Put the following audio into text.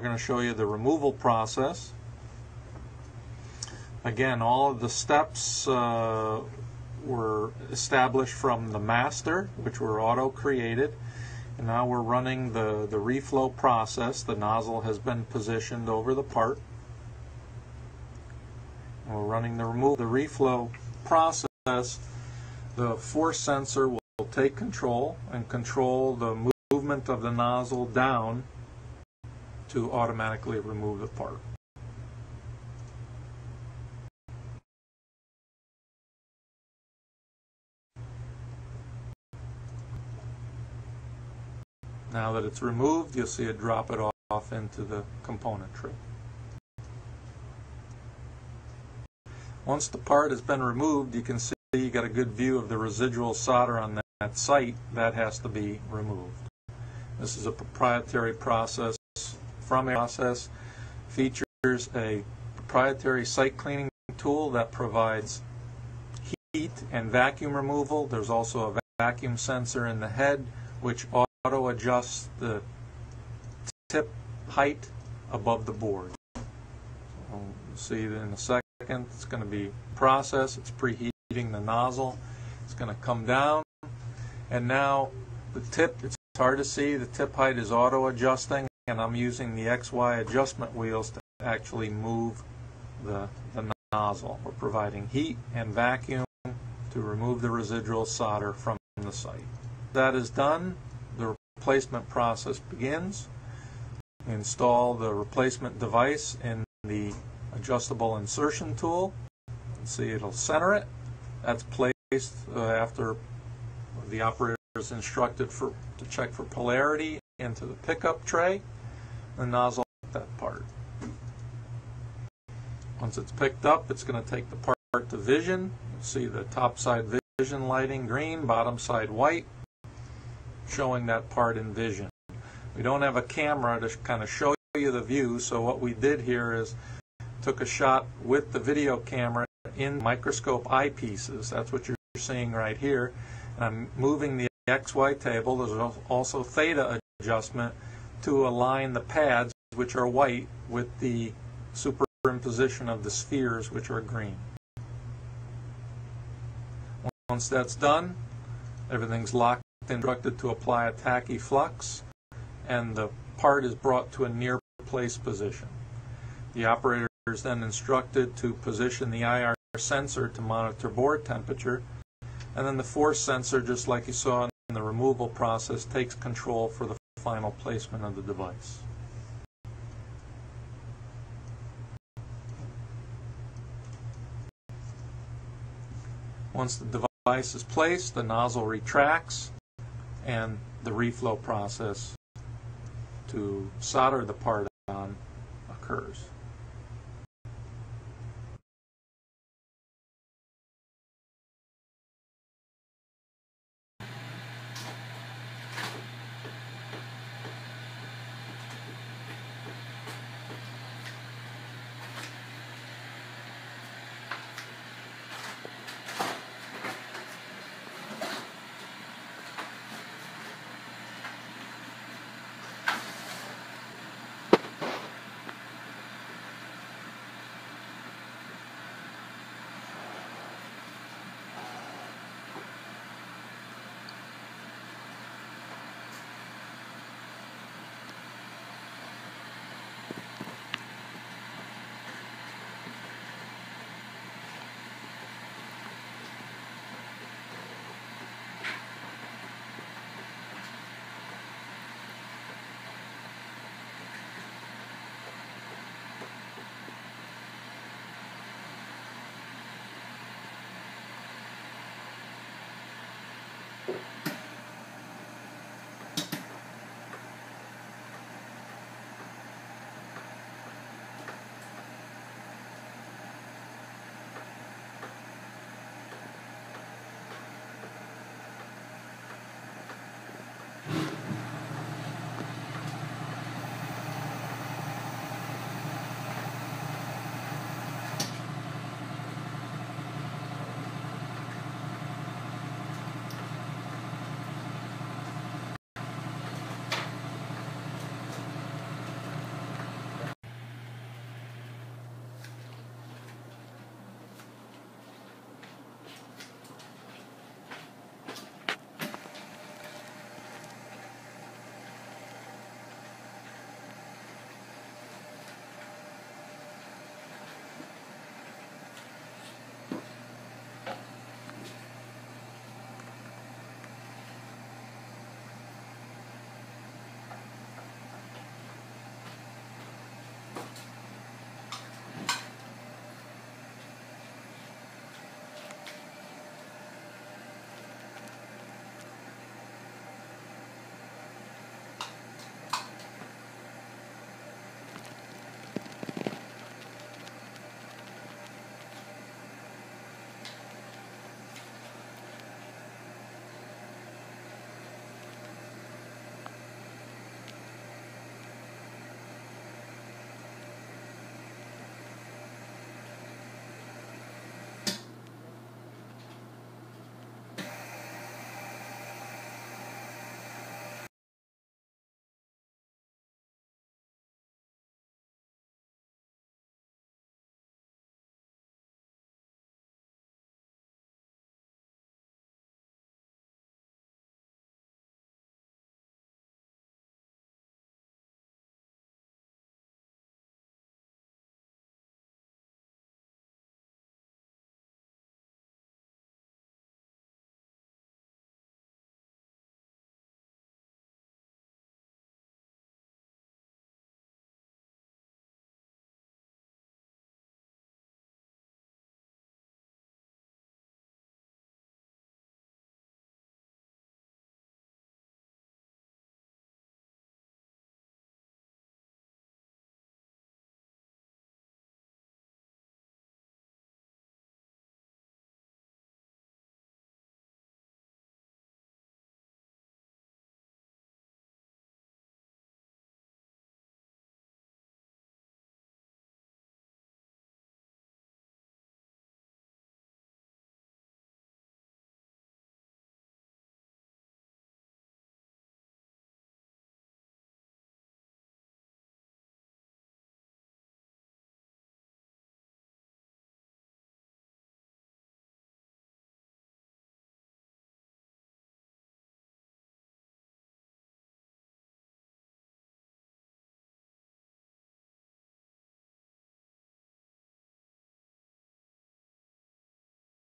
We're going to show you the removal process. Again, all of the steps were established from the master, which were auto-created. And now we're running the reflow process. The nozzle has been positioned over the part. And we're running the reflow process. The force sensor will take control and control the movement of the nozzle down to automatically remove the part. Now that it's removed, you'll see it drop it off into the component tray. Once the part has been removed, you can see you got a good view of the residual solder on that site. That has to be removed. This is a proprietary process. From a process features a proprietary site cleaning tool that provides heat and vacuum removal. There's also a vacuum sensor in the head which auto adjusts the tip height above the board. So you'll see that in a second. It's going to be process. It's preheating the nozzle. It's going to come down, and now the tip, it's hard to see, the tip height is auto adjusting, and I'm using the XY adjustment wheels to actually move the nozzle. We're providing heat and vacuum to remove the residual solder from the site. That is done, the replacement process begins. Install the replacement device in the adjustable insertion tool. See, it'll center it. That's placed after the operator is instructed to check for polarity into the pickup tray. The nozzle that part. Once it's picked up, it's going to take the part to vision. You'll see the top side vision lighting green, bottom side white, showing that part in vision. We don't have a camera to kind of show you the view, so what we did here is took a shot with the video camera in microscope eyepieces. That's what you're seeing right here. And I'm moving the XY table. There's also theta adjustment to align the pads, which are white, with the superimposition of the spheres, which are green. Once that's done, everything's locked and instructed to apply a tachyflux, and the part is brought to a near place position. The operator is then instructed to position the IR sensor to monitor board temperature, and then the force sensor, just like you saw in the removal process, takes control for the final placement of the device. Once the device is placed, the nozzle retracts and the reflow process to solder the part on occurs.